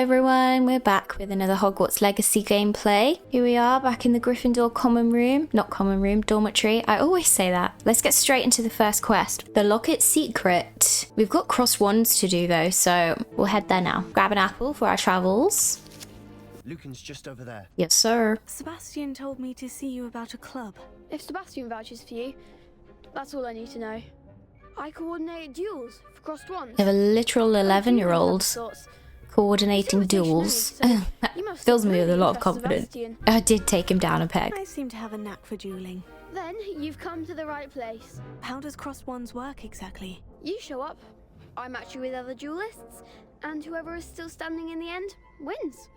everyone, we're back with another Hogwarts Legacy gameplay. Here we are back in the Gryffindor dormitory. I always say that. Let's get straight into the first quest. The locket secret. We've got cross wands to do though, so we'll head there now. Grab an apple for our travels. Lucan's just over there. Yes, sir. Sebastian told me to see you about a club. If Sebastian vouches for you, that's all I need to know. I coordinate duels for crossed wands. We have a literal 11-year-old coordinating duels. That fills me with a lot of confidence. I did take him down a peg. I seem to have a knack for dueling. Then you've come to the right place. How does crossed wands work exactly? You show up, I match you with other duelists, and whoever is still standing in the end wins.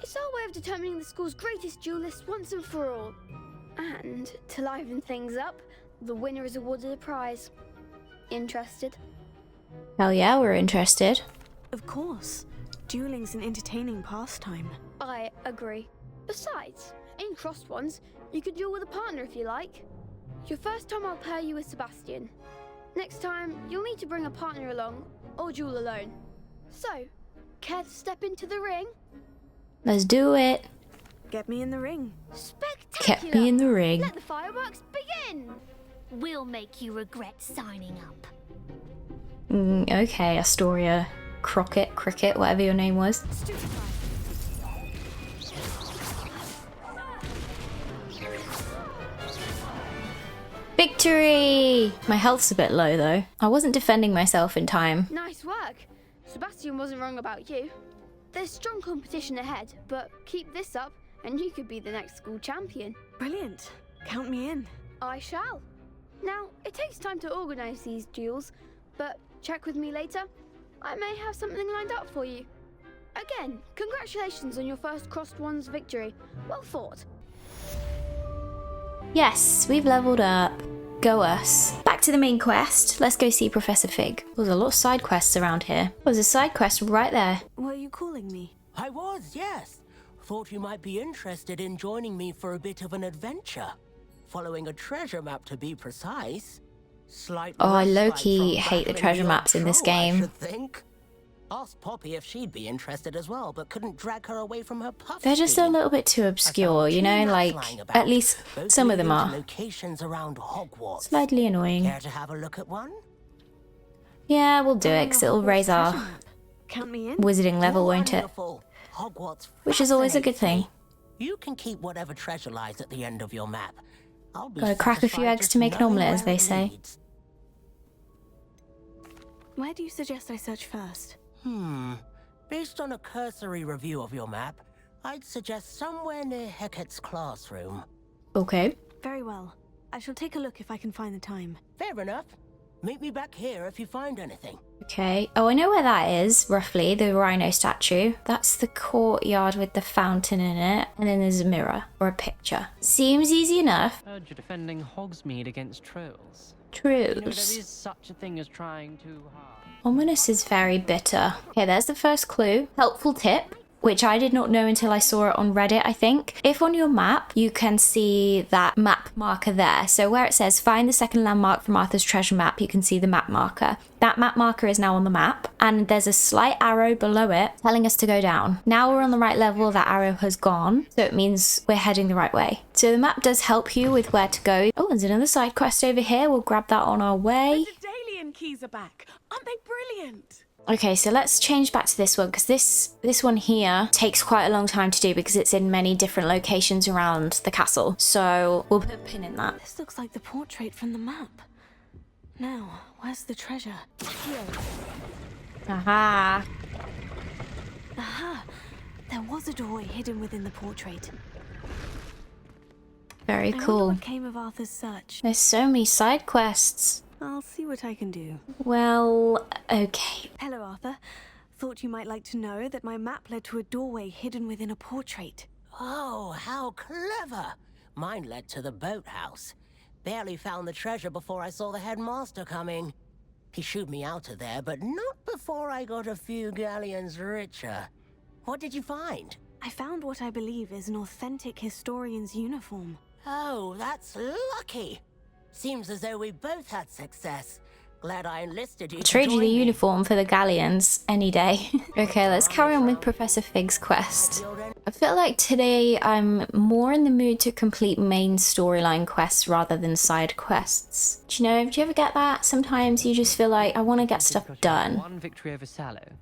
It's our way of determining the school's greatest duelist once and for all. And to liven things up, the winner is awarded a prize. Interested? Hell yeah, we're interested. Of course. Dueling's an entertaining pastime. I agree. Besides, in crossed wands, you could duel with a partner if you like. Your first time I'll pair you with Sebastian. Next time, you'll need to bring a partner along, or duel alone. So, care to step into the ring? Let's do it. Get me in the ring. Spectacular! Get me in the ring. Let the fireworks begin! We'll make you regret signing up. Okay, Astoria, Cricket, whatever your name was. Victory! My health's a bit low though. I wasn't defending myself in time. Nice work. Sebastian wasn't wrong about you. There's strong competition ahead, but keep this up and you could be the next school champion. Brilliant. Count me in. I shall. Now, it takes time to organise these duels, but check with me later. I may have something lined up for you. Again, congratulations on your first crossed wands victory. Well fought. Yes, we've leveled up. Go us. Back to the main quest. Let's go see Professor Fig. There's a lot of side quests around here. There's a side quest right there. Were you calling me? I was, yes. Thought you might be interested in joining me for a bit of an adventure. Following a treasure map to be precise. Oh, I low-key hate the treasure maps in this game. I should think. Asked Poppy if she'd be interested as well, but couldn't drag her away from her puff. They're just a little bit too obscure, you know, like, at least some of them are. Locations around Hogwarts. Slightly annoying. Care to have a look at one? Yeah, we'll do it, because it'll raise our Count me in. wizarding level, won't it? Wonderful. Hogwarts Which is always a good thing. You can keep whatever treasure lies at the end of your map. I'll be Gotta crack a few satisfied eggs just to make an knowing omelette, as where they it say. leads. Where do you suggest I search first? Based on a cursory review of your map, I'd suggest somewhere near Hecat's classroom. Okay. Very well. I shall take a look if I can find the time. Fair enough. Meet me back here if you find anything. Okay. Oh, I know where that is, roughly, the rhino statue. That's the courtyard with the fountain in it. And then there's a mirror, or a picture. Seems easy enough. Heard you're defending Hogsmeade against trolls. True. You know, there is such a thing as trying too hard. Ominous is very bitter. Okay, there's the first clue. Helpful tip, which I did not know until I saw it on Reddit, I think. If on your map, you can see that map marker there. So where it says, find the second landmark from Arthur's treasure map, you can see the map marker. That map marker is now on the map, and there's a slight arrow below it telling us to go down. Now we're on the right level, that arrow has gone, so it means we're heading the right way. So the map does help you with where to go. Oh, there's another side quest over here. We'll grab that on our way. The Dalian keys are back. Aren't they brilliant? Okay, so let's change back to this one, because this one here takes quite a long time to do because it's in many different locations around the castle. So we'll put a pin in that. This looks like the portrait from the map. Now, where's the treasure? Here. Aha. Aha! There was a doorway hidden within the portrait. Very I wonder cool. what came of Arthur's search. There's so many side quests. I'll see what I can do. Well, okay. Hello, Arthur. Thought you might like to know that my map led to a doorway hidden within a portrait. Oh, how clever! Mine led to the boathouse. Barely found the treasure before I saw the headmaster coming. He shooed me out of there, but not before I got a few galleons richer. What did you find? I found what I believe is an authentic historian's uniform. Oh, that's lucky. Seems as though we both had success. Glad I enlisted you. I'll trade to you the join me. uniform for the galleons any day. Okay, let's carry on with Professor Fig's quest. I feel like today I'm more in the mood to complete main storyline quests rather than side quests. Do you ever get that? Sometimes you just feel like I want to get stuff done. One victory over Sallow.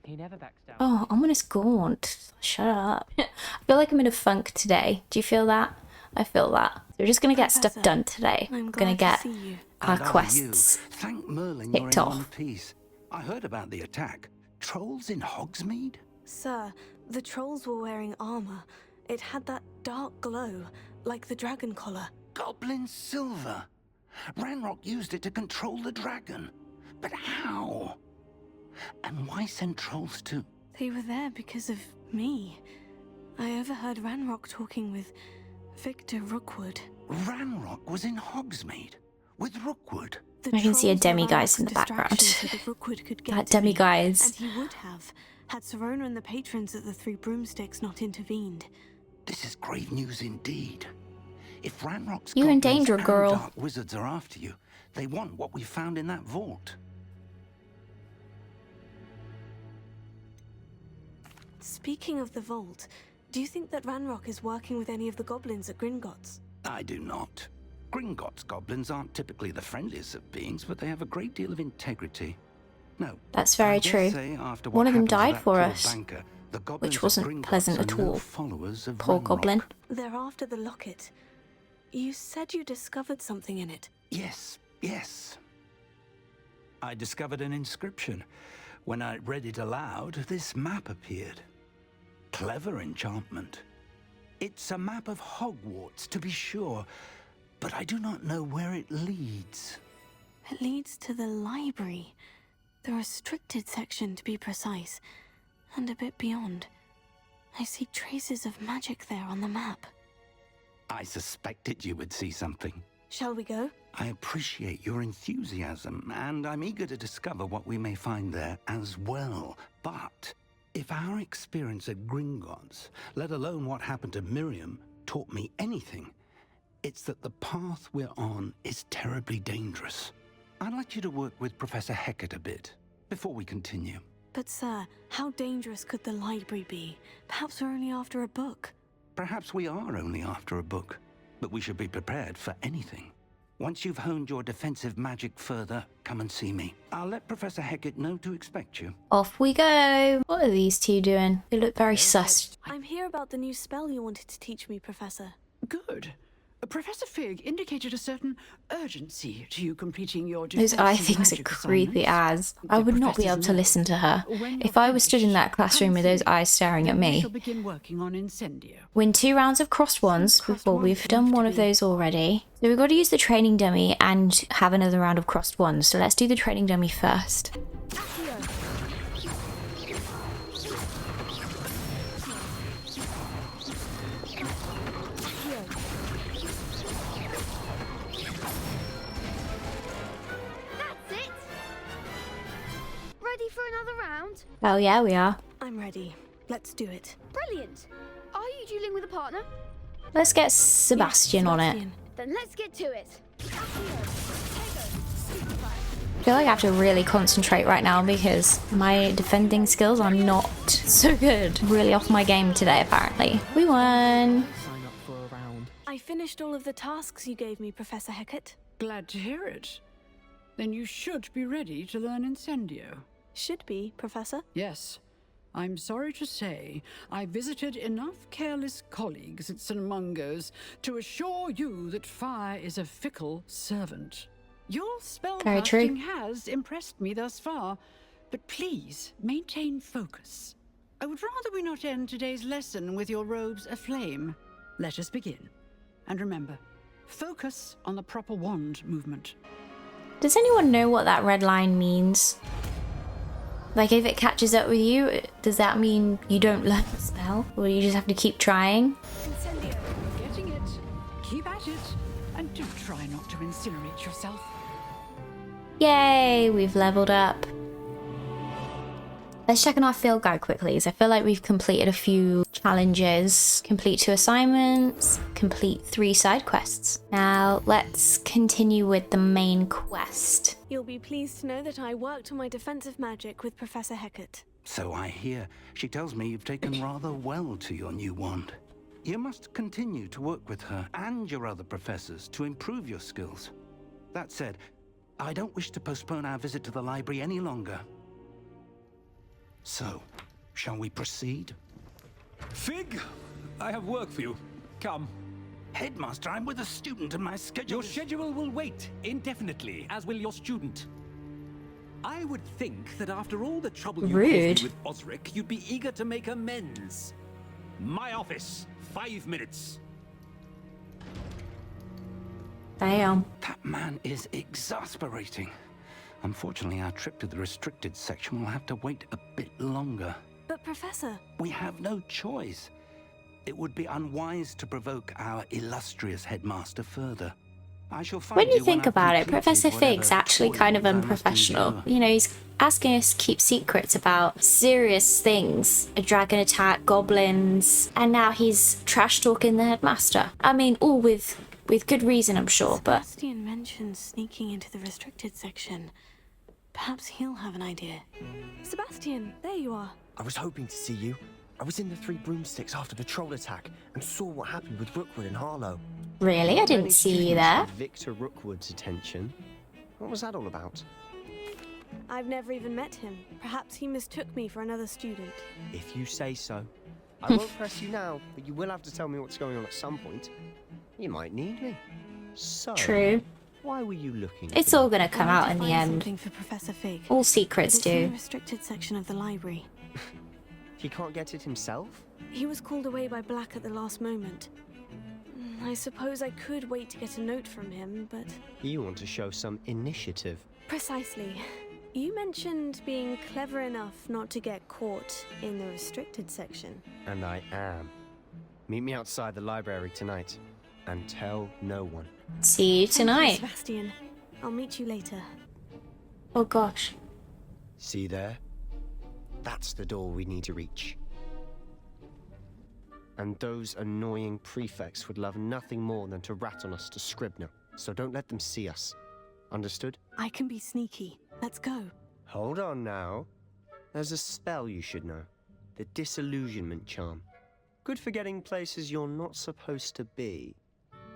He never backs down. Oh, ominous gaunt. Shut up. I feel like I'm in a funk today. Do you feel that? I feel that. So we're just gonna get stuff done today. I'm We're glad gonna to get see you. our And are quests. you? Thank Merlin you're in ticked one off. piece. I heard about the attack. Trolls in Hogsmeade? Sir, the trolls were wearing armor. It had that dark glow, like the dragon collar. Goblin silver. Ranrock used it to control the dragon. But how? And why send trolls too? They were there because of me. I overheard Ranrock talking with Victor Rookwood. Ranrock was in Hogsmeade with Rookwood. The I can see a trolls were demiguise in the Ranrock's background. distraction so that Rookwood could get That to me, demiguise. And he would have, had Serona and the patrons at the Three Broomsticks not intervened. This is grave news indeed. If Ranrock's You're in goblins danger, and girl. dark wizards are after you, they want what we found in that vault. Speaking of the vault, do you think that Ranrock is working with any of the goblins at Gringotts? I do not. Gringotts goblins aren't typically the friendliest of beings, but they have a great deal of integrity. No, That's very I dare true. say after One what of them happened to died that for poor us, banker, the goblins which of wasn't Gringotts pleasant are at no all. followers of Poor Ranrock. goblin. They're after the locket. You said you discovered something in it. Yes, yes. I discovered an inscription. When I read it aloud, this map appeared. Clever enchantment. It's a map of Hogwarts, to be sure, but I do not know where it leads. It leads to the library. The restricted section, to be precise. And a bit beyond. I see traces of magic there on the map. I suspected you would see something. Shall we go? I appreciate your enthusiasm, and I'm eager to discover what we may find there as well. But if our experience at Gringotts, let alone what happened to Miriam, taught me anything, it's that the path we're on is terribly dangerous. I'd like you to work with Professor Hecat a bit before we continue. But sir, how dangerous could the library be? Perhaps we're only after a book. Perhaps we are only after a book, but we should be prepared for anything. Once you've honed your defensive magic further, come and see me. I'll let Professor Hecat know to expect you. Off we go. What are these two doing? They look very sus. I'm here about the new spell you wanted to teach me, Professor. Good. Professor Fig indicated a certain urgency to you completing your Those eye defensive things are magic creepy assignments. as. I The would not be able professors to know. listen to her. When If you're I was stood in that finished, classroom with those eyes staring at then we me. shall begin working on Incendio. Win 2 rounds of crossed ones Crossed before ones we've done left one of me. those already. So we've got to use the training dummy and have another round of crossed ones. So let's do the training dummy first. That's it! Ready for another round? Oh yeah, we are. I'm ready. Let's do it. Brilliant! Are you dueling with a partner? Let's get Sebastian on it. Sebastian. Then let's get to it. I feel like I have to really concentrate right now because my defending skills are not so good. Really off my game today, apparently. We won. Sign up for a round. I finished all of the tasks you gave me, Professor Hecat. Glad to hear it. Then you should be ready to learn Incendio. Should be, Professor. Yes. I'm sorry to say, I visited enough careless colleagues at St. Mungo's to assure you that fire is a fickle servant. Your Very true. spellcasting has impressed me thus far, but please maintain focus. I would rather we not end today's lesson with your robes aflame. Let us begin. And remember, focus on the proper wand movement. Does anyone know what that red line means? Like, if it catches up with you, does that mean you don't learn the spell? Or you just have to keep trying? Getting it. Keep at it. And do try not to incinerate yourself. Yay, we've leveled up. Let's check on our field guide quickly, because I feel like we've completed a few challenges. Complete 2 assignments, complete 3 side quests. Now, let's continue with the main quest. You'll be pleased to know that I worked on my defensive magic with Professor Hecat. So I hear. She tells me you've taken rather well to your new wand. You must continue to work with her and your other professors to improve your skills. That said, I don't wish to postpone our visit to the library any longer. So, shall we proceed? Fig, I have work for you. Come. Headmaster, I'm with a student and my schedule Your schedule will wait indefinitely, as will your student. I would think that after all the trouble you Rude. caused me with Osric, you'd be eager to make amends. My office, 5 minutes. Damn. That man is exasperating. Unfortunately, our trip to the restricted section will have to wait a bit longer. But Professor... We have no choice. It would be unwise to provoke our illustrious headmaster further. I shall find When you when think I've about it, completed Professor Fig's whatever actually kind of toils I must unprofessional. endure. You know, he's asking us to keep secrets about serious things. A dragon attack, goblins, and now he's trash talking the headmaster. I mean, all with good reason, I'm sure, but... Sebastian mentioned sneaking into the restricted section. Perhaps he'll have an idea. Sebastian, there you are. I was hoping to see you. I was in the 3 broomsticks after the troll attack and saw what happened with Rookwood and Harlow. Really? I didn't see you there. Victor Rookwood's attention. What was that all about? I've never even met him. Perhaps he mistook me for another student. If you say so. I won't press you now, but you will have to tell me what's going on at some point. You might need me. So, True. why were you looking? It's for all me? gonna come I out need in to the find end. something for Professor Fig. All secrets But it's in the do. restricted section of the library. He can't get it himself? He was called away by Black at the last moment. I suppose I could wait to get a note from him, but... You want to show some initiative. Precisely. You mentioned being clever enough not to get caught in the restricted section. And I am. Meet me outside the library tonight. And tell no one. See you Thank tonight. Sebastian. I'll meet you later. Oh gosh. See there? That's the door we need to reach. And those annoying prefects would love nothing more than to rat on us to Scribner. So don't let them see us. Understood? I can be sneaky. Let's go. Hold on now. There's a spell you should know. The Disillusionment Charm. Good for getting places you're not supposed to be.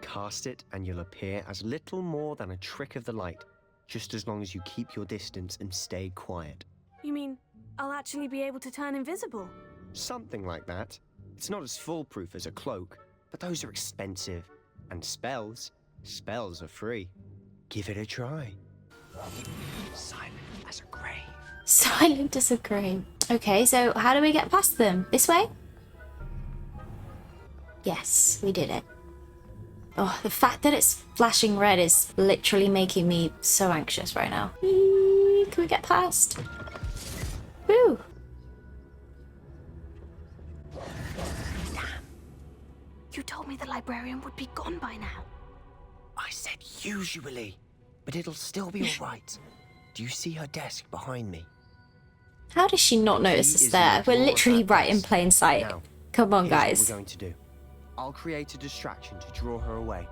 Cast it and you'll appear as little more than a trick of the light. Just as long as you keep your distance and stay quiet. You mean I'll actually be able to turn invisible? Something like that. It's not as foolproof as a cloak, but those are expensive. And spells are free. Give it a try. Silent as a grave. Silent as a grave. Okay, so how do we get past them? This way? Yes, we did it. Oh, the fact that it's flashing red is literally making me so anxious right now. Eee, can we get past? Woo! You told me the librarian would be gone by now. I said usually, but it'll still be all right. Do you see her desk behind me? How does she not notice us there? We're literally right in plain sight. Now, Come on, here's what guys. we're going to do. I'll create a distraction to draw her away.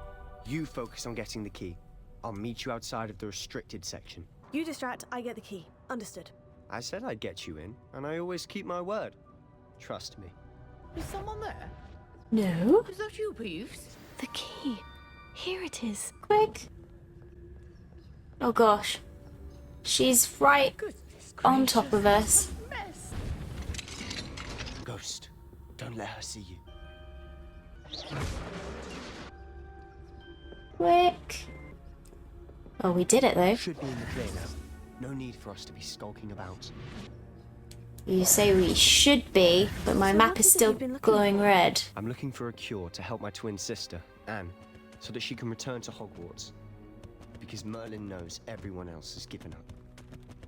You focus on getting the key. I'll meet you outside of the restricted section. You distract, I get the key. Understood. I said I'd get you in, and I always keep my word. Trust me. Is someone there? No? Is that you, Peeves? The key. Here it is. Quick. Oh gosh. She's right on top of us. Mess. Ghost, don't let her see you. Quick. Oh, we did it though. Should be in the clear now. No need for us to be skulking about. You say we should be, but my So map what is is it still you've been looking glowing for? red. I'm looking for a cure to help my twin sister, Anne, so that she can return to Hogwarts. Because Merlin knows everyone else has given up.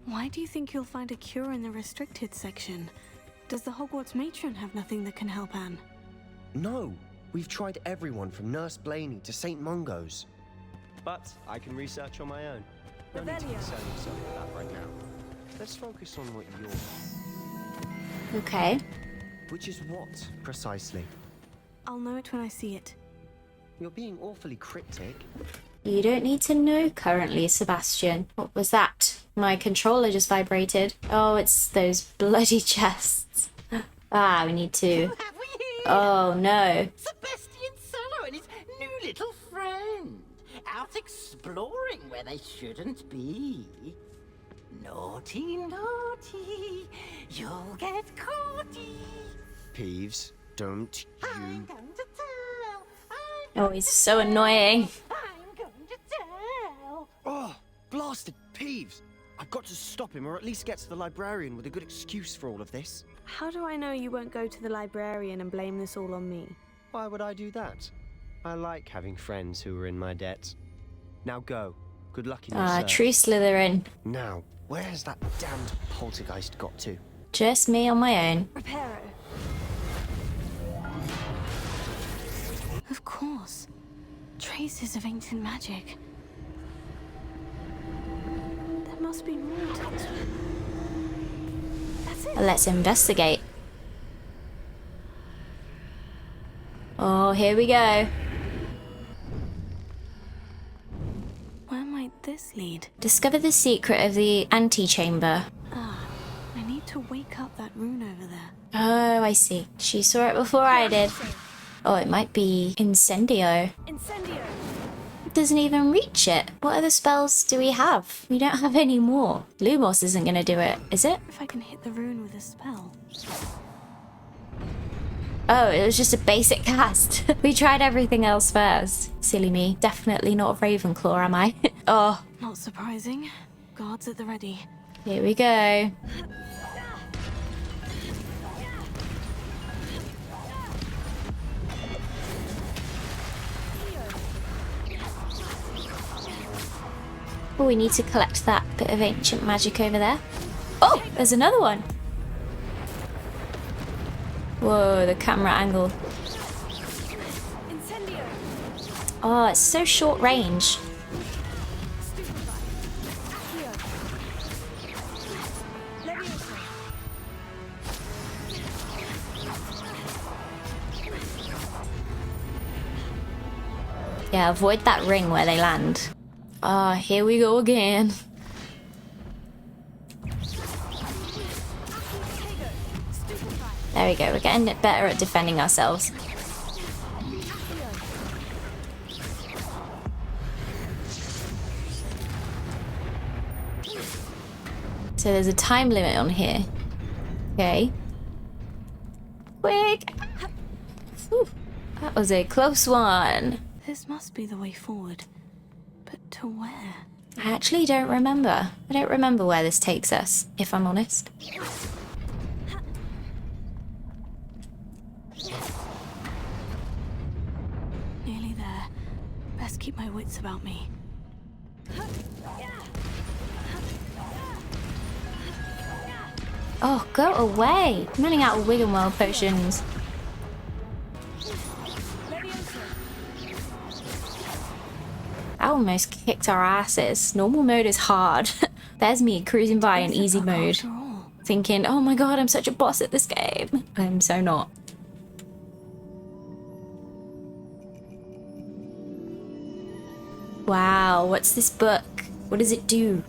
Why do you think you'll find a cure in the restricted section? Does the Hogwarts matron have nothing that can help Anne? No! We've tried everyone from Nurse Blaney to St. Mungo's. But I can research on my own. No need to Revelio. concern yourself with that right now. Let's focus on what you're... Okay. Which is what, precisely? I'll know it when I see it. You're being awfully cryptic. You don't need to know currently, Sebastian. What was that? My controller just vibrated. Oh, it's those bloody chests. Ah, we need to... Oh, no. Sebastian Sallow and his new little friend. Out exploring where they shouldn't be. Naughty, naughty. You'll get caughty. Peeves, don't I'm you... going to tell. Oh, he's so annoying. I'm going to tell. Oh, blasted Peeves! I've got to stop him, or at least get to the librarian with a good excuse for all of this. How do I know you won't go to the librarian and blame this all on me? Why would I do that? I like having friends who are in my debt. Now go. Good luck in your search. True Slytherin. Now, where's that damned poltergeist got to? Just me on my own. Reparo. Of course. Traces of ancient magic. There must be more to this. That's it. Let's investigate. Oh, here we go. Where might this lead? Discover the secret of the antechamber. Ah, I need to wake up that rune over there. Oh, I see. She saw it before I did. Oh, it might be Incendio. Incendio! It doesn't even reach it. What other spells do we have? We don't have any more. Lumos isn't gonna do it, is it? If I can hit the rune with a spell. Oh, it was just a basic cast. We tried everything else first. Silly me. Definitely not a Ravenclaw, am I? Oh, Not surprising. Guards at the ready. here we go. Oh, we need to collect that bit of ancient magic over there. Oh, there's another one. Whoa, the camera angle. Incendio! Oh, it's so short range. Yeah, avoid that ring where they land. Ah, here we go again. There we go, we're getting better at defending ourselves. So there's a time limit on here. Okay. Quick! Whew, that was a close one. This must be the way forward. But to where? I actually don't remember. I don't remember where this takes us, if I'm honest. Nearly there. Best keep my wits about me. Oh, go away! I'm running out of Wiggenweld potions. I almost kicked our asses. Normal mode is hard. There's me cruising by in easy mode. Thinking, oh my god, I'm such a boss at this game. I'm so not. Wow, what's this book? What does it do?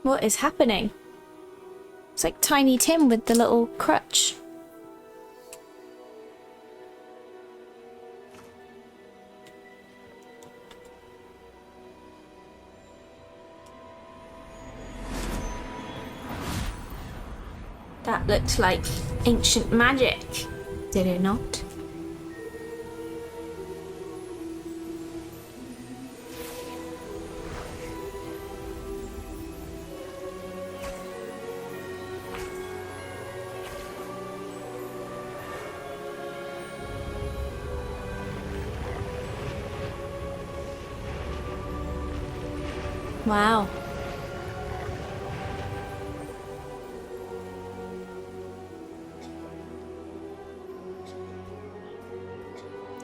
What is happening? It's like Tiny Tim with the little crutch. That looked like ancient magic, did it not? Wow.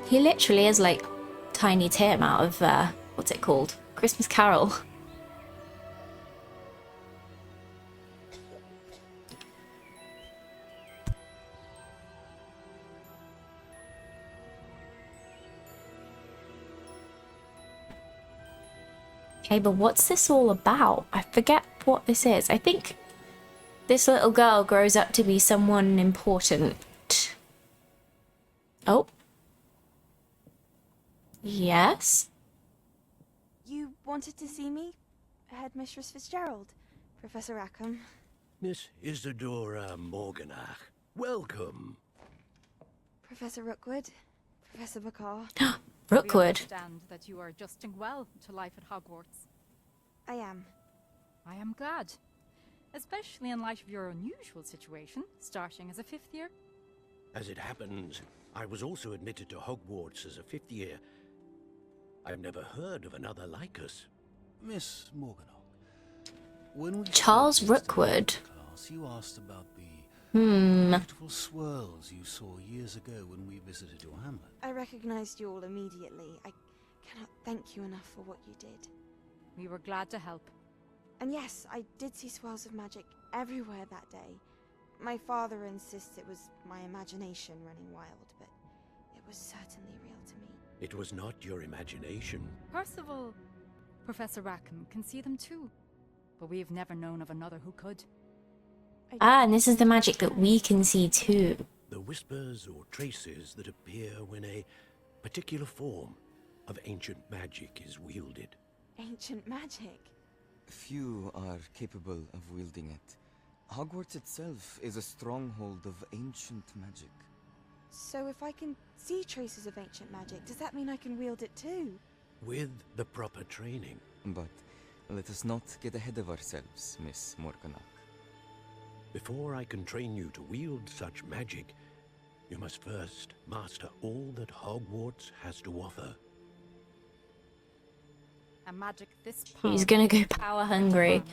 He literally is like Tiny Tim out of, what's it called? Christmas Carol. Okay, but what's this all about? I forget what this is. I think this little girl grows up to be someone important. Oh. Yes? You wanted to see me? Headmistress Fitzgerald, Professor Rackham. Miss Isadora Morganach, welcome. Professor Rookwood, Professor Bakar. Rookwood. We understand that you are adjusting well to life at Hogwarts. I am. I am glad. Especially in light of your unusual situation, starting as a 5th year. As it happens, I was also admitted to Hogwarts as a 5th year. I've never heard of another like us. Miss Morganach, when we Charles Rookwood. class, you asked about the Hmm. beautiful swirls you saw years ago when we visited your hamlet. I recognized you all immediately. I cannot thank you enough for what you did. We were glad to help. And yes, I did see swirls of magic everywhere that day. My father insists it was my imagination running wild, but it was certainly real to me. It was not your imagination. Percival, Professor Rackham can see them too. But we have never known of another who could. Ah, and this is the magic that we can see too. The whispers or traces that appear when a particular form of ancient magic is wielded. Ancient magic? Few are capable of wielding it. Hogwarts itself is a stronghold of ancient magic. So if I can see traces of ancient magic, does that mean I can wield it too? With the proper training. But let us not get ahead of ourselves, Miss Morganach. Before I can train you to wield such magic, you must first master all that Hogwarts has to offer. A magic this He's gonna go power hungry.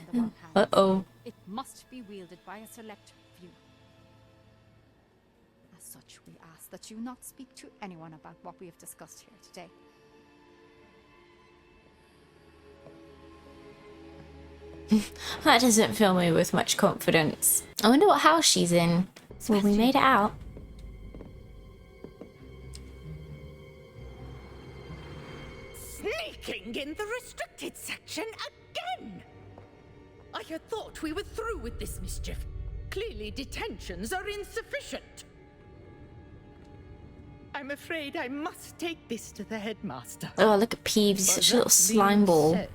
Uh-oh. It must be wielded by a select few. As such, we ask that you not speak to anyone about what we have discussed here today. That doesn't fill me with much confidence. I wonder what house she's in. Well, we made it out. Sneaking in the restricted section again! I had thought we were through with this mischief. Clearly detentions are insufficient. I'm afraid I must take this to the headmaster. Oh, look at Peeves, such a little slime ball. Said,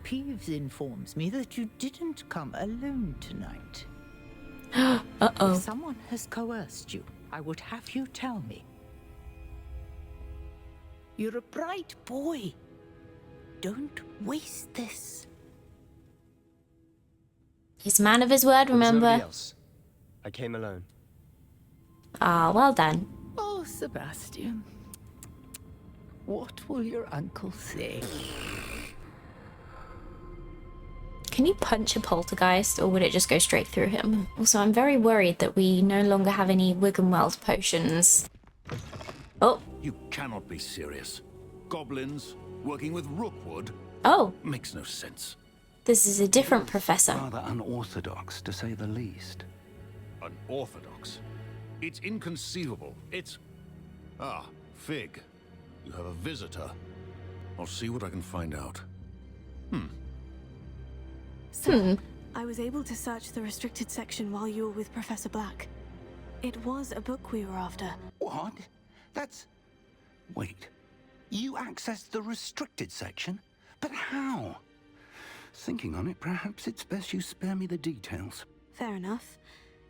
Peeves informs me that you didn't come alone tonight. Uh-oh. If someone has coerced you, I would have you tell me. You're a bright boy. Don't waste this. He's a man of his word, remember? Nobody else. I came alone. Ah, well done. Oh, Sebastian. What will your uncle say? Can you punch a poltergeist, or would it just go straight through him? Also, I'm very worried that we no longer have any Wiggenweld potions. Oh. You cannot be serious. Goblins working with Rookwood? Oh. Makes no sense. This is a different professor. Rather unorthodox, to say the least. Unorthodox? It's inconceivable. It's... Ah, Fig. You have a visitor. I'll see what I can find out. So, I was able to search the restricted section while you were with Professor Black. It was a book we were after. What? That's... Wait. You accessed the restricted section? But how? Thinking on it, perhaps it's best you spare me the details. Fair enough.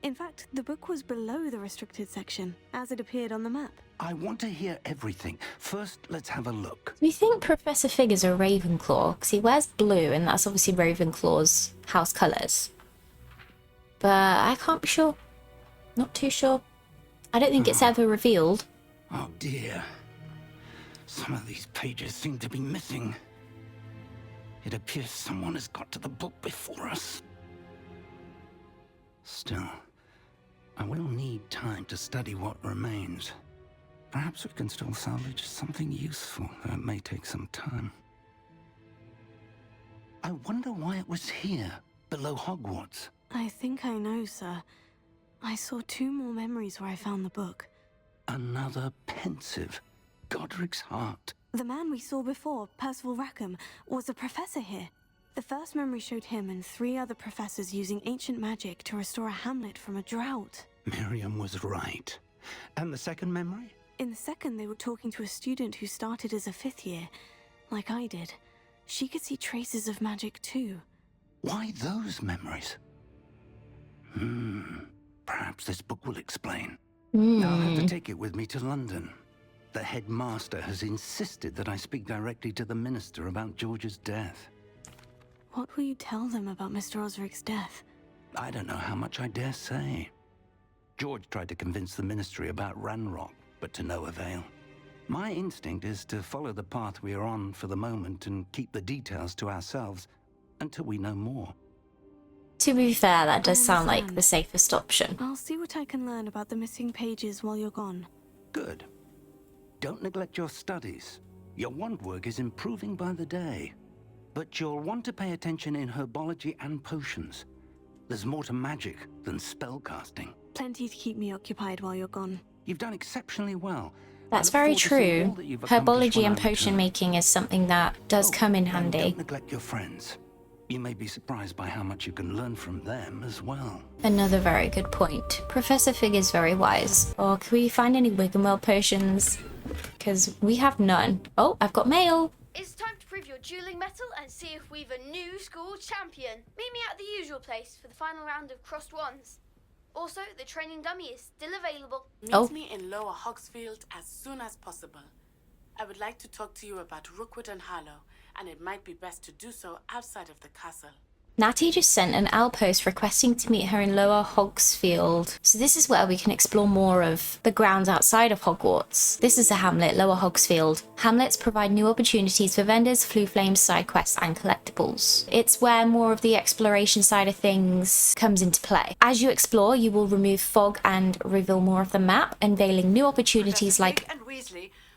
In fact, the book was below the restricted section, as it appeared on the map. I want to hear everything. First, let's have a look. We think Professor Fig is a Ravenclaw, because he wears blue, and that's obviously Ravenclaw's house colours. But I can't be sure. Not too sure. I don't think it's ever revealed. Oh dear. Some of these pages seem to be missing. It appears someone has got to the book before us. Still, I will need time to study what remains. Perhaps we can still salvage something useful, though it may take some time. I wonder why it was here, below Hogwarts. I think I know, sir. I saw 2 more memories where I found the book. Another pensive. Godric's heart. The man we saw before, Percival Rackham, was a professor here. The first memory showed him and 3 other professors using ancient magic to restore a hamlet from a drought. Miriam was right. And the second memory? In the second, they were talking to a student who started as a 5th year, like I did. She could see traces of magic too. Why those memories? Perhaps this book will explain. I'll have to take it with me to London. The headmaster has insisted that I speak directly to the minister about George's death. What will you tell them about Mr. Osric's death? I don't know how much I dare say. George tried to convince the ministry about Ranrock, but to no avail. My instinct is to follow the path we are on for the moment and keep the details to ourselves until we know more. To be fair, that does sound like the safest option. I'll see what I can learn about the missing pages while you're gone. Good. Don't neglect your studies. Your wand work is improving by the day. But you'll want to pay attention in herbology and potions. There's more to magic than spellcasting. Plenty to keep me occupied while you're gone. You've done exceptionally well. That's very true. Herbology and potion making is something that does come in handy. Don't neglect your friends. You may be surprised by how much you can learn from them as well. Another very good point. Professor Fig is very wise. Or can we find any Wiggenweld potions? Because we have none. Oh, I've got mail. It's time to prove your dueling mettle and see if we've a new school champion. Meet me at the usual place for the final round of crossed wands. Also, the training dummy is still available. Meet me in Lower Hogsfield as soon as possible. I would like to talk to you about Rookwood and Harlow, and it might be best to do so outside of the castle. Natty just sent an outpost requesting to meet her in Lower Hogsfield. So this is where we can explore more of the grounds outside of Hogwarts. This is a hamlet, Lower Hogsfield. Hamlets provide new opportunities for vendors, flue flames, side quests, and collectibles. It's where more of the exploration side of things comes into play. As you explore, you will remove fog and reveal more of the map, unveiling new opportunities like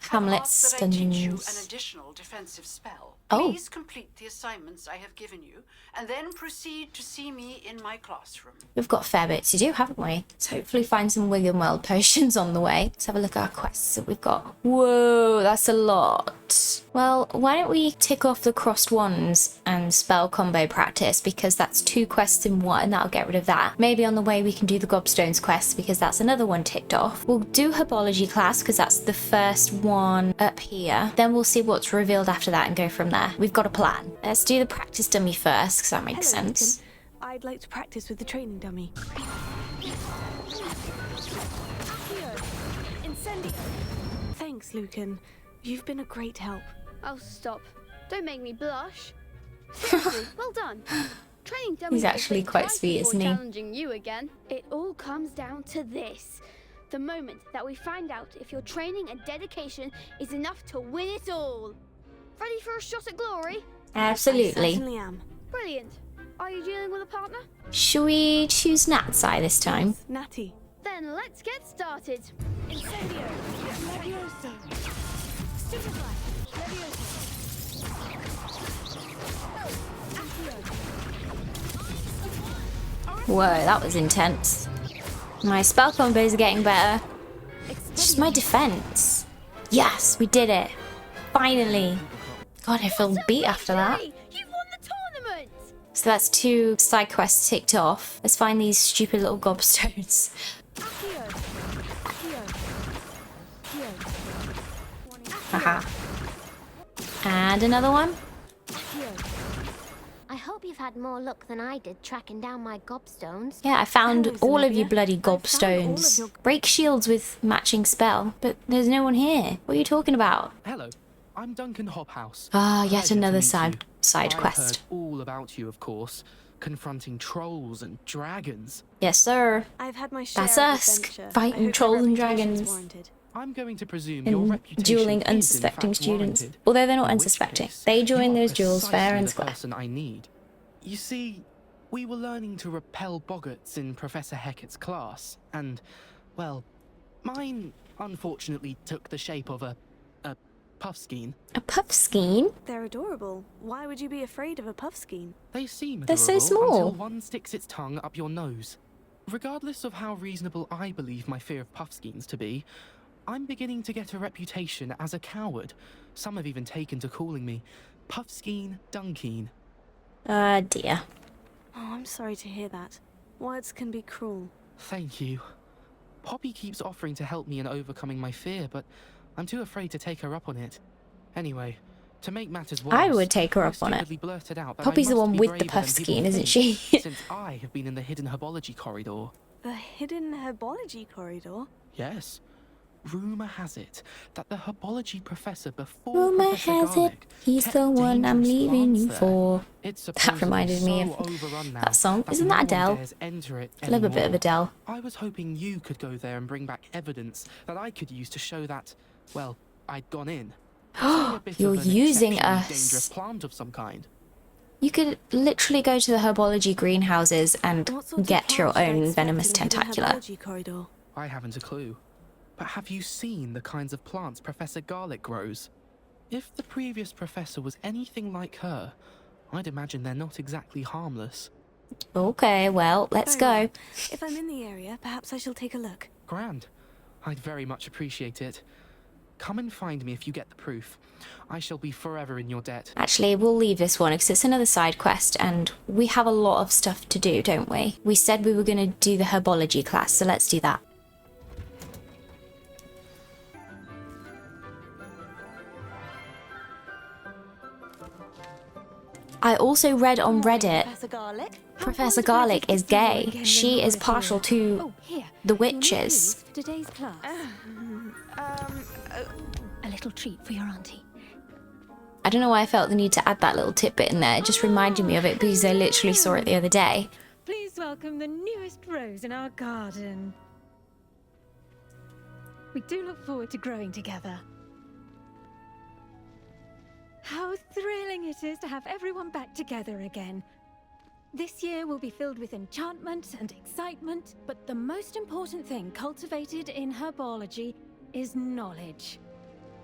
hamlets, dungeons. An additional defensive spell. Oh. Please complete the assignments I have given you, and then proceed to see me in my classroom. We've got a fair bit to do, haven't we? Let's hopefully find some Wiggenweld potions on the way. Let's have a look at our quests that we've got. Whoa, that's a lot. Well, why don't we tick off the crossed wands and spell combo practice, because that's 2 quests in one. That'll get rid of that. Maybe on the way we can do the gobstones quest, because that's another one ticked off. We'll do herbology class, because that's the first one up here. Then we'll see what's revealed after that and go from there. We've got a plan. Let's do the practice dummy first, because that makes sense. Lucan. I'd like to practice with the training dummy. Incendio. Thanks, Lucan. You've been a great help. Oh, stop. Don't make me blush. Seriously, well done. Training dummy. He's actually quite sweet, isn't he? Challenging you again. It all comes down to this. The moment that we find out if your training and dedication is enough to win it all. Ready for a shot at glory? Absolutely. I certainly am. Brilliant. Are you dealing with a partner? Should we choose Natsai this time? Natty. Then let's get started. Incendio. Levioso. Stupefy. Levioso. Whoa, that was intense. My spell combos are getting better. It's just my defense. Yes, we did it. Finally. God, I feel beat after that. You've won the tournament! So that's 2 side quests ticked off. Let's find these stupid little gobstones. Haha. And another one. I hope you've had more luck than I did tracking down my gobstones. Yeah, I found all of you bloody gobstones. Break shields with matching spell, but there's no one here. What are you talking about? Hello, I'm Duncan Hobhouse. Ah, yet Pleasure to another meet side you. quest. I've heard all about you, of course, confronting trolls and dragons. Yes, sir. I've had my share That's of us, adventure. I fighting hope trolls my and reputation's dragons. warranted. I'm going to presume your And reputation dueling is, in unsuspecting fact, students. warranted. Although they're not In which unsuspecting. case, They join you are those duels fair precisely and the square. person I need. You see, we were learning to repel boggarts in Professor Hecat's class, and, well, mine unfortunately took the shape of a puffskein. A puffskein? They're adorable. Why would you be afraid of a puffskein? They seem They're so adorable small. until one sticks its tongue up your nose. Regardless of how reasonable I believe my fear of puffskeins to be, I'm beginning to get a reputation as a coward. Some have even taken to calling me Puffskein Dunkeen. Dear. Oh, I'm sorry to hear that. Words can be cruel. Thank you. Poppy keeps offering to help me in overcoming my fear, but I'm too afraid to take her up on it. Anyway, to make matters worse, I would take her up on it. blurted out that Poppy's I the must one be with the braver than puffskein, people isn't think, she? since I have been in the hidden herbology corridor. The hidden herbology corridor? Yes. Rumor has it that the herbology professor before Rumor Professor has it, Garlic he's kept the one I'm dangerous leaving you plants there. for. It's That supposedly reminded me so of overrun now that song. Isn't no that one Adele? dares enter it I love a bit of anymore. Adele. I was hoping you could go there and bring back evidence that I could use to show that, well, I'd gone in. Say a bit You're of an using exceptionally us. dangerous plant of some kind. You could literally go to the herbology greenhouses and What sort of get your plants should I own expect venomous in the hidden tentacula. herbology corridor? I haven't a clue. But have you seen the kinds of plants Professor Garlic grows? If the previous professor was anything like her, I'd imagine they're not exactly harmless. Okay, well, let's Very go. well. If I'm in the area, perhaps I shall take a look. Grand. I'd very much appreciate it. Come and find me if you get the proof. I shall be forever in your debt. Actually, we'll leave this one because it's another side quest and we have a lot of stuff to do, don't we? We said we were going to do the herbology class, so let's do that. I also read on Reddit, Professor Garlic is gay. She is partial to the witches. For today's class. A little treat for your auntie. I don't know why I felt the need to add that little tidbit in there. It just reminded me of it because I literally saw it the other day. Please welcome the newest rose in our garden. We do look forward to growing together. How thrilling it is to have everyone back together again. This year will be filled with enchantment and excitement, but the most important thing cultivated in herbology is knowledge.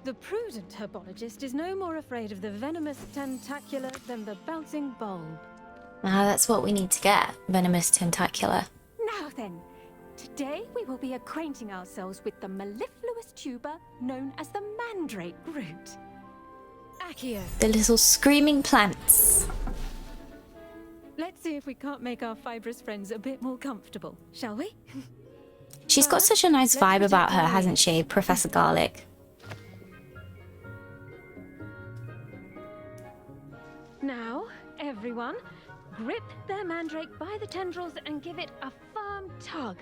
The prudent herbologist is no more afraid of the venomous tentacula than the bouncing bulb. Ah, that's what we need to get. Venomous tentacula. Now then, today we will be acquainting ourselves with the mellifluous tuber known as the mandrake root. Accio. The little screaming plants. Let's see if we can't make our fibrous friends a bit more comfortable, shall we? She's got such a nice vibe about her, hasn't she, Professor Garlic? Now, everyone, grip their mandrake by the tendrils and give it a firm tug.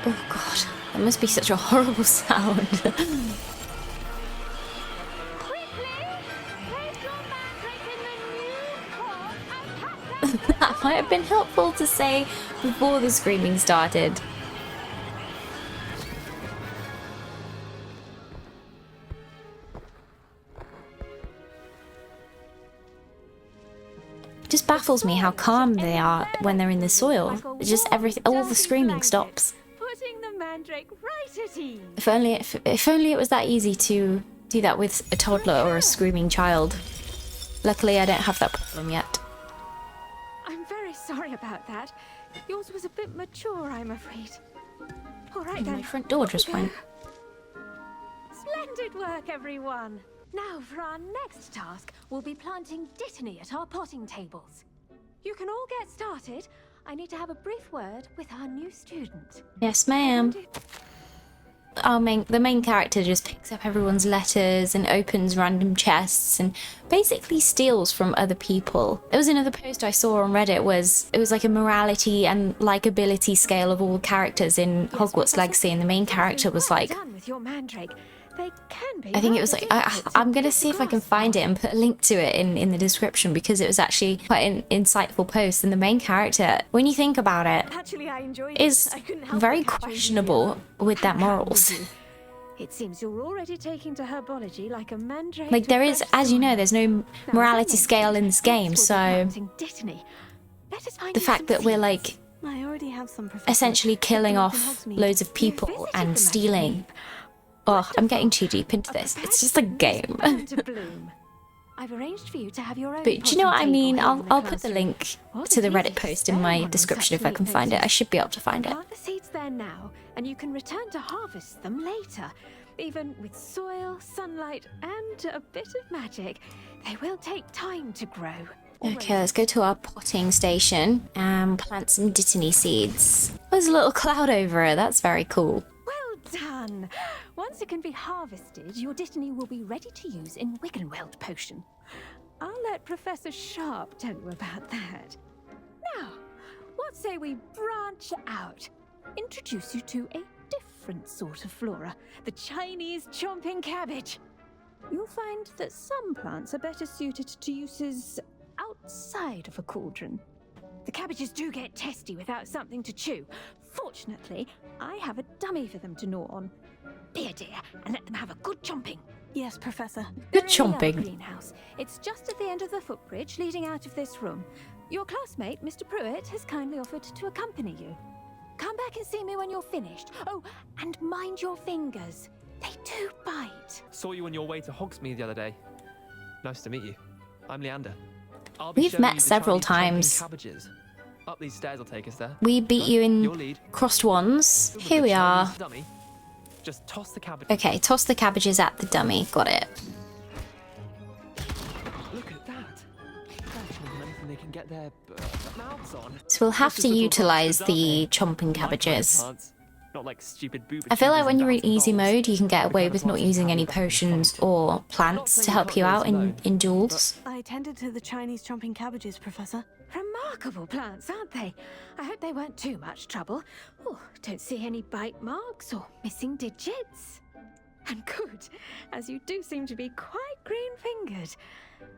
Oh god, that must be such a horrible sound. That might have been helpful to say before the screaming started. It just baffles me how calm they are when they're in the soil. It's just everything, all the screaming stops. Putting the mandrake right at ease. If only it was that easy to do that with a toddler or a screaming child. Luckily, I don't have that problem yet. I'm very sorry about that. Yours was a bit mature, I'm afraid. All right then. My front door just went. Splendid work, everyone. Now for our next task, we'll be planting dittany at our potting tables. You can all get started. I need to have a brief word with our new student. Yes, ma'am. the main character just picks up everyone's letters and opens random chests and basically steals from other people. There was another post I saw on Reddit, it was like a morality and likability scale of all characters in Hogwarts Legacy, and the main character was like, I think it was like, I'm gonna see if I can find it and put a link to it in the description, because it was actually quite an insightful post, and the main character, when you think about it, is very questionable with their morals. It seems you're already taking to herbology like a mandrake. Like there is, as you know, there's no morality scale in this game, so the fact that we're like essentially killing off loads of people and stealing. Oh, I'm getting too deep into this. It's just a game. I've arranged for you to have your own. But do you know what I mean? I'll put the link to the Reddit post in my description if I can find it. I should be able to find it. Plant the seeds there now, and you can return to harvest them later. Even with soil, sunlight, and a bit of magic, they will take time to grow. Okay, let's go to our potting station and plant some dittany seeds. There's a little cloud over it. That's very cool. Well done! Once it can be harvested, your dittany will be ready to use in Wiggenweld potion. I'll let Professor Sharp tell you about that. Now, what say we branch out? Introduce you to a different sort of flora, the Chinese chomping cabbage. You'll find that some plants are better suited to uses outside of a cauldron. The cabbages do get testy without something to chew. Fortunately, I have a dummy for them to gnaw on. Be a dear and let them have a good chomping. Yes, Professor. Good chomping. Greenhouse. It's just at the end of the footbridge leading out of this room. Your classmate, Mr. Pruitt, has kindly offered to accompany you. Come back and see me when you're finished. Oh, and mind your fingers. They do bite. Saw you on your way to Hogsmeade the other day. Nice to meet you. I'm Leander. We've met several times. Cabbages. Up these stairs will take us there. We beat you in crossed wands. Here we are. Just toss the cabbage. Okay, toss the cabbages at the dummy. Got it. Look at that. Anything they can get their mouths on. So we'll have to utilize the chomping cabbages. Not like stupid I feel like when you're in easy mode, you can get away with not using any potions or plants to help you out in duels. I tended to the Chinese chomping cabbages, Professor. Remarkable plants, aren't they? I hope they weren't too much trouble. Oh, don't see any bite marks or missing digits. And good, as you do seem to be quite green-fingered.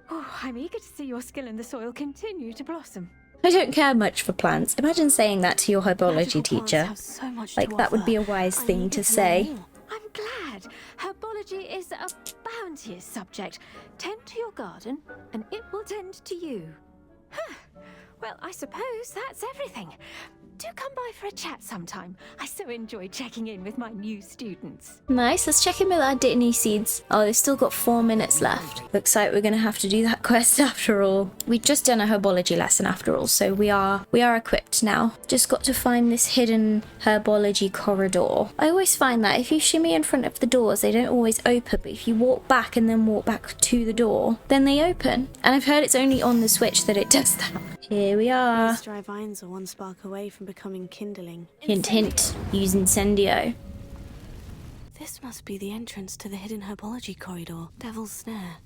Oh, I'm eager to see your skill in the soil continue to blossom. I don't care much for plants. Imagine saying that to your herbology teacher. Like, that would be a wise thing to say. I'm glad. Herbology is a bounteous subject. Tend to your garden, and it will tend to you. Huh. Well, I suppose that's everything. Do come by for a chat sometime. I so enjoy checking in with my new students. Nice, let's check in with our dittany seeds. Oh, they've still got 4 minutes left. Looks like we're gonna have to do that quest after all. We've just done a herbology lesson after all, so we are equipped now. Just got to find this hidden herbology corridor. I always find that if you shimmy in front of the doors, they don't always open, but if you walk back and then walk back to the door, then they open. And I've heard it's only on the Switch that it does that. Here we are. These dry vines are one spark away from becoming kindling. Hint, hint. Use incendio. This must be the entrance to the hidden herbology corridor. Devil's Snare.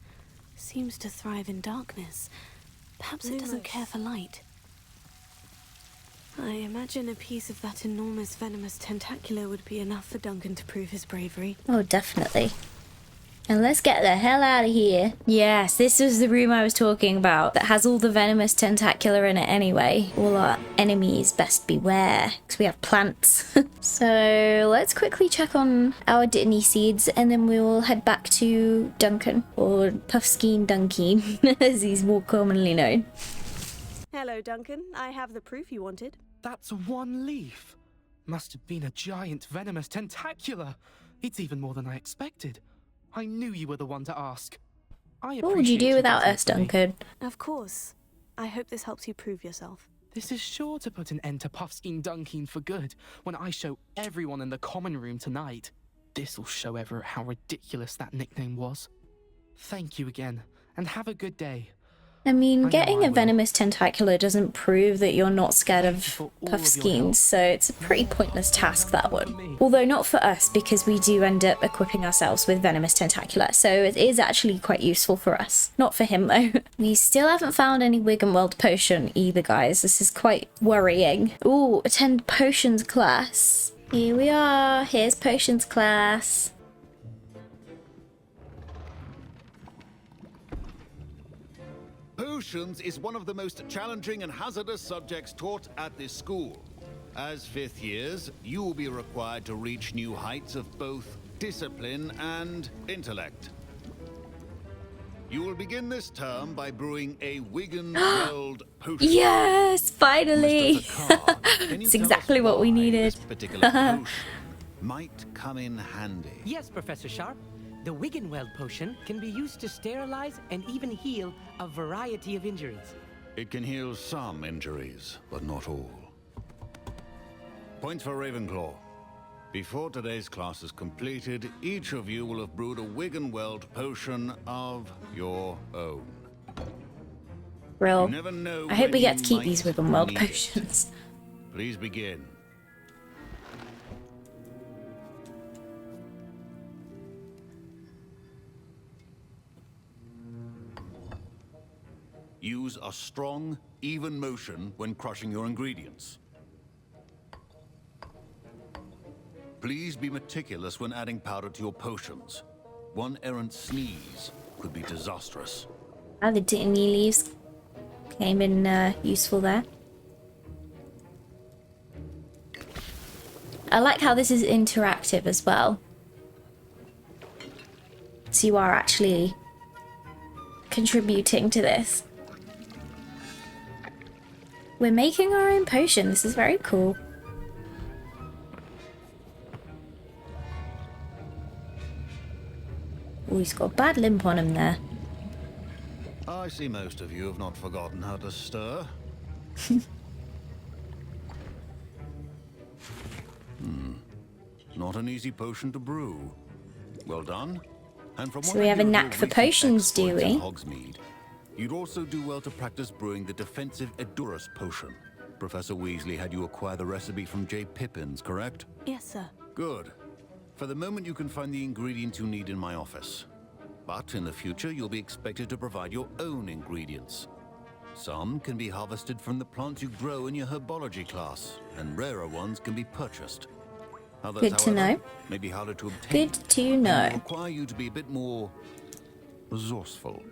Seems to thrive in darkness. Perhaps it doesn't care for light. I imagine a piece of that enormous venomous tentacular would be enough for Duncan to prove his bravery. Oh, definitely. And let's get the hell out of here. Yes, this was the room I was talking about that has all the venomous tentacular in it anyway. All our enemies best beware, because we have plants. So let's quickly check on our dittany seeds and then we will head back to Duncan, or Puffskein Dunkin, as he's more commonly known. Hello, Duncan. I have the proof you wanted. That's one leaf. Must have been a giant venomous tentacular. It's even more than I expected. I knew you were the one to ask. What would you do without us, Duncan? Of course. I hope this helps you prove yourself. This is sure to put an end to Puffskein Dunkin for good when I show everyone in the common room tonight. This'll show Everett how ridiculous that nickname was. Thank you again, and have a good day. I mean, getting a venomous tentacular doesn't prove that you're not scared of puffskeins, so it's a pretty pointless task, that one. Although not for us, because we do end up equipping ourselves with venomous tentacular, so it is actually quite useful for us. Not for him, though. We still haven't found any Wiggenweld potion either, guys. This is quite worrying. Ooh, attend potions class. Here we are. Here's potions class. Potions is one of the most challenging and hazardous subjects taught at this school. As 5th years, you will be required to reach new heights of both discipline and intellect. You will begin this term by brewing a Wiggenweld potion. Yes, finally! It's exactly what we needed. This particular potion might come in handy. Yes, Professor Sharp. The Wiggenweld potion can be used to sterilize and even heal a variety of injuries. It can heal some injuries, but not all. Points for Ravenclaw. Before today's class is completed, each of you will have brewed a Wiggenweld potion of your own. Brill. You never know I hope we when get you to keep might these Wiggenweld need it. potions. Please begin. Use a strong, even motion when crushing your ingredients. Please be meticulous when adding powder to your potions. One errant sneeze could be disastrous. Oh, the Dittany leaves came in useful there. I like how this is interactive as well. So you are actually contributing to this. We're making our own potion. This is very cool. Oh, he's got a bad limp on him there. I see most of you have not forgotten how to stir. Not an easy potion to brew. Well done. And from So we have a knack for potions, do we? Hogsmeade, you'd also do well to practice brewing the defensive Edurus potion. Professor Weasley had you acquire the recipe from J. Pippin's, correct? Yes, sir. Good. For the moment, you can find the ingredients you need in my office. But in the future, you'll be expected to provide your own ingredients. Some can be harvested from the plants you grow in your herbology class, and rarer ones can be purchased. Others, Good to however, know. may be harder to obtain. Good to and know. will require you to be a bit more resourceful.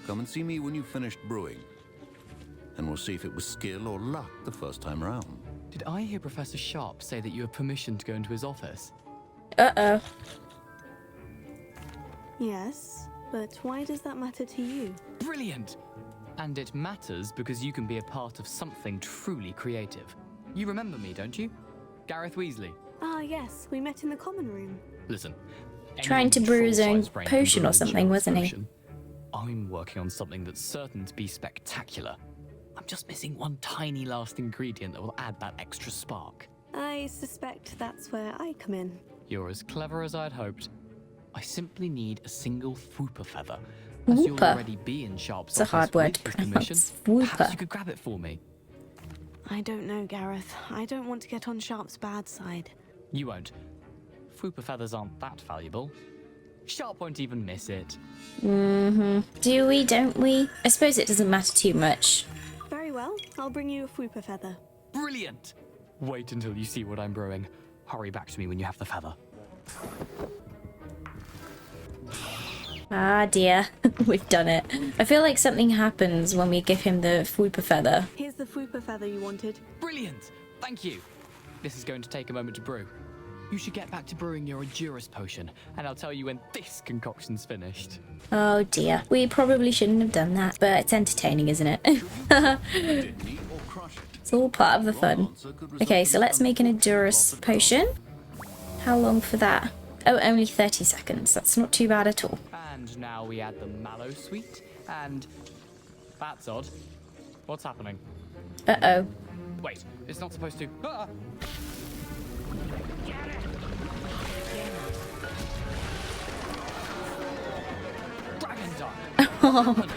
Come and see me when you've finished brewing, and we'll see if it was skill or luck the first time around. Did I hear Professor Sharp say that you have permission to go into his office? Uh-oh. Yes, but why does that matter to you? Brilliant! And it matters because you can be a part of something truly creative. You remember me, don't you? Gareth Weasley. Ah, yes, we met in the common room. Listen. Trying to brew his own potion or something, wasn't he? I'm working on something that's certain to be spectacular. I'm just missing one tiny last ingredient that will add that extra spark. I suspect that's where I come in. You're as clever as I'd hoped. I simply need a single Fwooper feather. As you'll Fwooper? already be in Sharp's It's a hard office word with to this commission, pronounce. perhaps Fwooper. you could grab it for me. I don't know, Gareth. I don't want to get on Sharp's bad side. You won't. Fwooper feathers aren't that valuable. Sharp won't even miss it. Mm-hmm. Do we, don't we? I suppose it doesn't matter too much. Very well, I'll bring you a Fwooper feather. Brilliant! Wait until you see what I'm brewing. Hurry back to me when you have the feather. Ah dear, we've done it. I feel like something happens when we give him the Fwooper feather. Here's the Fwooper feather you wanted. Brilliant! Thank you. This is going to take a moment to brew. You should get back to brewing your Edurus potion, and I'll tell you when this concoction's finished. Oh dear, we probably shouldn't have done that, but it's entertaining, isn't it? It's all part of the fun. Okay, so let's make an Edurus potion. How long for that? Oh, only 30 seconds. That's not too bad at all. And now we add the mallow sweet, and... That's odd. What's happening? Uh-oh. Wait, it's not supposed to... Ah! Dragon Dart!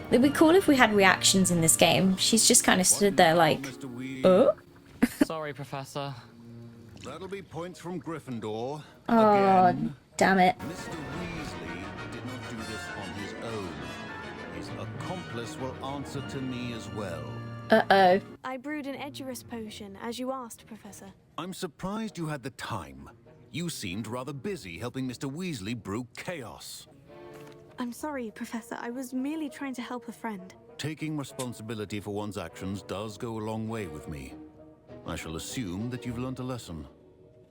It'd be cool if we had reactions in this game. She's just kind of stood there like, oh? Sorry, Professor. That'll be points from Gryffindor. Oh, Again. damn it. Mr. Weasley did not do this on his own. His accomplice will answer to me as well. Uh-oh. I brewed an Edurus potion, as you asked, Professor. I'm surprised you had the time. You seemed rather busy helping Mr. Weasley brew chaos. I'm sorry, Professor. I was merely trying to help a friend. Taking responsibility for one's actions does go a long way with me. I shall assume that you've learnt a lesson.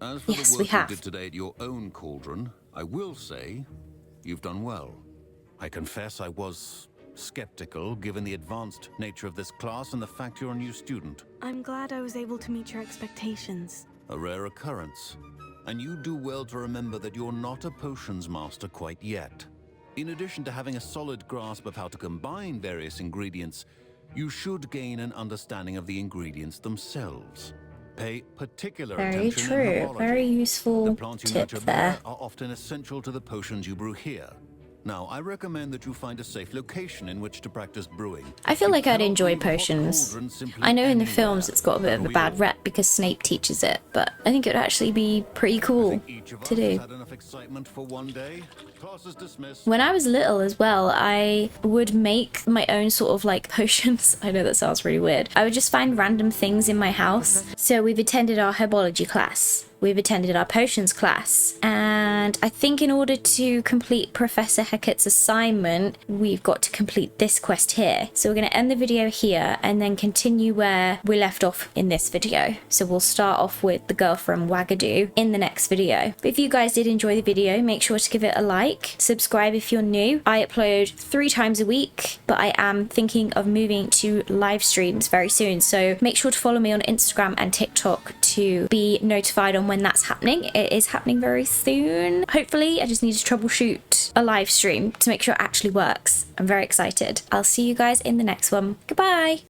As for Yes, the we work you have. did today at your own cauldron, I will say you've done well. I confess I was skeptical given the advanced nature of this class and the fact you're a new student. I'm glad I was able to meet your expectations. A rare occurrence. And you do well to remember that you're not a potions master quite yet. In addition to having a solid grasp of how to combine various ingredients, you should gain an understanding of the ingredients themselves. Pay particular Very attention in true. herbology. Very useful The plants you tip nurture there. there are often essential to the potions you brew here. Now, I recommend that you find a safe location in which to practice brewing. I feel You like I'd cannot enjoy brew hot potions. cauldrons simply I know in the anywhere. films it's got a bit of a bad rep because Snape teaches it, but I think it would actually be pretty cool to do. Had enough excitement for one day. Class is dismissed. When I was little as well, I would make my own sort of like potions. I know that sounds really weird. I would just find random things in my house. So we've attended our herbology class. We've attended our potions class, and I think in order to complete Professor Hecat's assignment, we've got to complete this quest here. So we're going to end the video here and then continue where we left off in this video. So we'll start off with the girl from Wagadoo in the next video. But if you guys did enjoy the video, make sure to give it a like, subscribe if you're new. I upload 3 times a week, but I am thinking of moving to live streams very soon. So make sure to follow me on Instagram and TikTok to be notified on when that's happening. It is happening very soon. Hopefully, I just need to troubleshoot a live stream to make sure it actually works. I'm very excited. I'll see you guys in the next one. Goodbye.